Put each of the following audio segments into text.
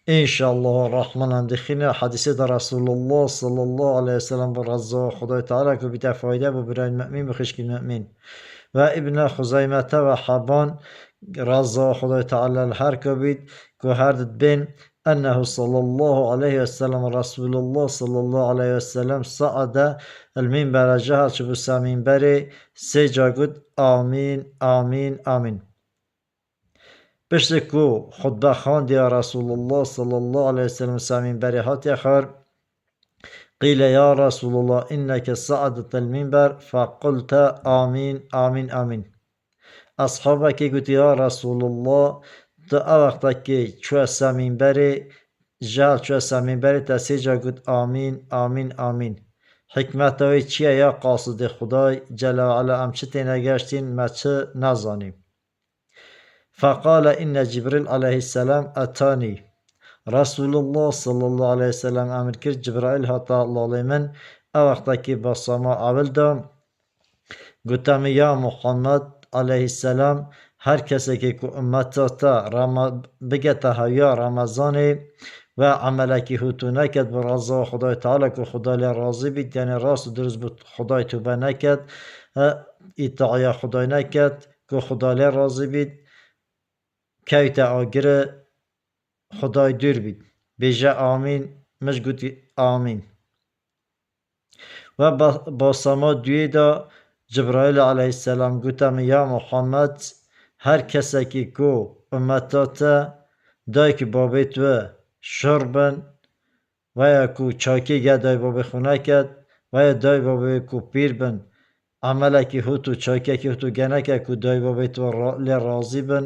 انشالله الرحمن هم دخینه حدیثه در رسول الله صلی الله علیه وسلم و رضا خدای تعالی که بیت فایده و برای مؤمن بخشک مؤمن و ابن خزیمته و حبان رضا خدای تعالی هر که بید که هر بین انه صلی الله علیه وسلم رسول الله صلی الله علیه وسلم صعد المنبر جهل شبو سمنبر سجا گد آمین آمین آمین پشت کو خطبه خواند یا رسول الله صلی الله علیه وسلم سمنبر هات خر قيل يا رسول الله إنك صعدت المنبر فقلت آمين آمين آمين أصحابك قلت يا رسول الله تا وقتك شو سمنبر جال شو سمنبر تسيجا قلت آمين آمين آمين حکمتوی چیه یا قاصد خدای جل و علا ام چه تینگشتین ما چه نزانیم فقال إن جبريل عليه السلام أتاني رسول الله صلى الله عليه وسلم امر کرد جبرائیل هاتا الله من او وقتا که با سما اول دا گوتم یا محمد علیه السلام هر کسی که امتا تا بگه هیا رمضان و عمله که هوتو نکد بر رضا خدای تعالی که خدای راضی بید یعنی راست و درست بود خدای توبه نکد اطاعه خدای نکد که خدای راضی بید کیت آگره خدای دور بید بیجه آمین مش گوتی آمین و با سما دوی دا جبرائیل علیه السلام گوتم یا محمد هر کسی که کو امتاتا دای که بابیت و شربن و یا کو چاکی گه دای بابی خونه کد و یا دای بابی کو پیر بن عمله که هوتو چاکی که هوتو گنه که کو دای بابیت و راضی بن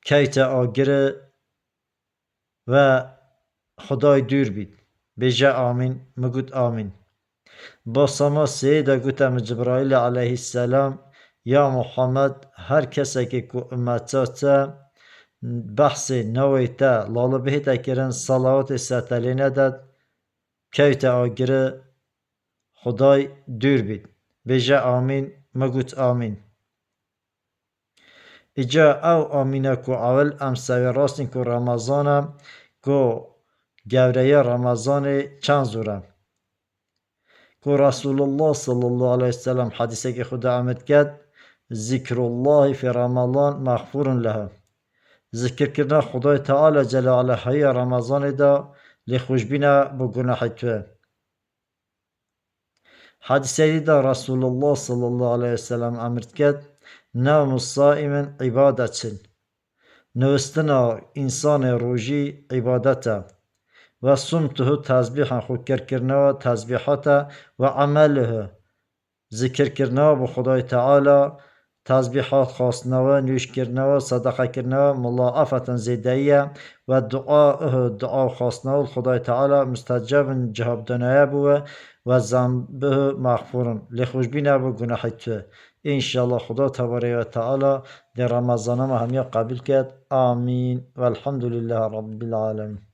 کیت آگره و خدای دور بید بیجه آمین مگود آمین با سما سیده گوتم جبرائیل علیه السلام یا محمد هر کسی که که امتاتا بحث نویتا لالا بهتا کرن صلوات ستالی نداد کیت آگره خدای دور بید بیجه آمین مگود آمین ایجا او آمینه که اول امسوی راستین که رمضانم که گوره رمضان چند زوره که رسول الله صلی الله علیه وسلم حدیثه که خدا آمد کرد ذکر الله فی رمضان مغفور له ذکر کردن خدای تعالی جل و علا های رمضان دا لخوشبینه با گناه توه حدیثه دا رسول الله صلی الله علیه وسلم آمد کرد نوم الصائم عبادت نوستنا انسان روژی عبادته و صمته تسبیح خود کرنا تسبیحات و عمله ذکر کرنا با خدای تعالی تسبیحات خواستنا نوش کرنا صدقه کرنا مضاعفة زیدیه و دعا خواستنا خدای تعالی مستجاب جواب دانایه بو و ذنبه مغفور لخوشبینه بو گناه تو انشالله خدا تبارک و تعالی در رمضان ما همیا قبول کرد آمین و الحمد لله رب العالمین.